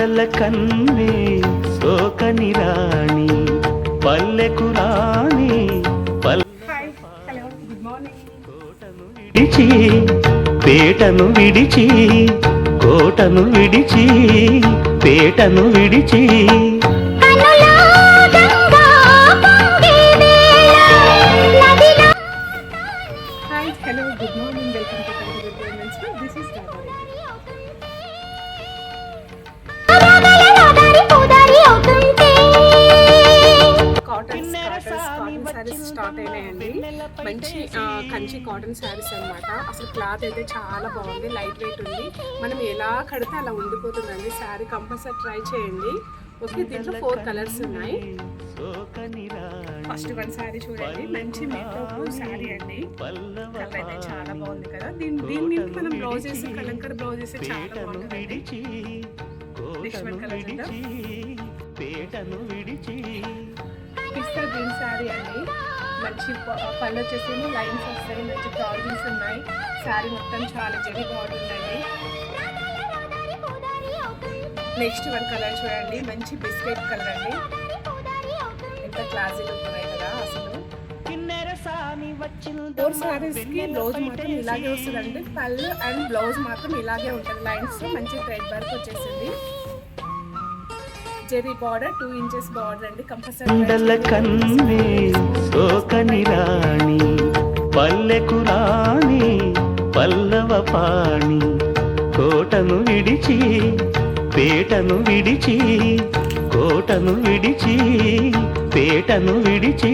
కొండల కన్నే సోకని రాణి పల్లెకు రాణి విడిచి పేటను విడిచి కోటను విడిచి పేటను విడిచి Hello, good morning, welcome to Kangaroo Women's Club. This is Radha. Cotton saris start అయినాయండి. మంచి కంచి కాటన్ శారీస్ అన్నమాట. అసలు క్లాత్ అయితే చాలా బాగుంది, లైట్ వెయిట్ ఉంది. మనం ఎలా కడితే అలా ఉండిపోతుందండి శారీ. కంపల్సరీ ట్రై చేయండి. ఓకే, దీంట్లో 4 కలర్స్ ఉన్నాయి. ఫస్ట్ వన్ శారీ చూడండి, మంచి మెట్రో బ్లూ శారీ అండి. కలర్ అయితే చాలా బాగుంది కదా. దీన్ని మనం బ్లౌజెస్ కలంకర్ బ్లౌజెస్ చాలా బాగుంటుంది. నెక్స్ట్ వన్ కలర్ చూద్దాం, పిస్తా గ్రీన్ శారీ అండి. మంచి పళ్ళు వచ్చేసి లైన్స్ వస్తాయి, మంచి డ్రాయింగ్స్ ఉన్నాయి. శారీ మొత్తం చాలా జరి బాగుంటుందండి. నెక్స్ట్ వన్ కలర్ చూడండి, మంచి బిస్కెట్ కలర్ అండి. ఎంత క్లాసీ లుక్ ఉన్నాయి కదా అసలు. 4 సారీస్ కి బ్లౌజ్ మాత్రం ఇలాగే వస్తుందండి. పళ్ళు అండ్ బ్లౌజ్ మాత్రం ఇలాగే ఉంటుంది. లైన్స్ మంచి థ్రెడ్ వర్క్ వచ్చేసింది. జెరీ బార్డర్ 2 ఇంచెస్ బార్డర్ అండి. కంపల్సరీ సోకని రాణి పల్లెకు రాణి పల్లవ పాణి కోటను విడిచి పేటను విడిచి కోటను విడిచి పేటను విడిచి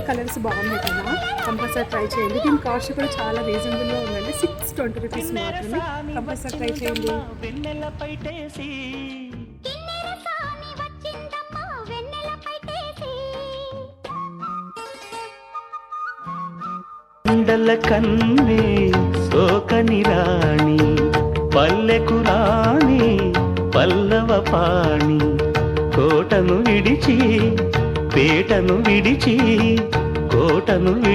కలర్స్ బాగున్నాయి కదా, కంపల్సరీ ట్రై చేయండి. దీని కాస్ట్ కూడా చాలా రీజనబుల్గా ఉందండి. 620 రూపీస్ మాత్రమే. కంపల్సరీ ట్రై చేయండి. కొండల కన్నే సోకని రాణి పల్లెకు రాణి పల్లవ పాణి కోటను విడిచి పేటను విడిచి కోటను విడి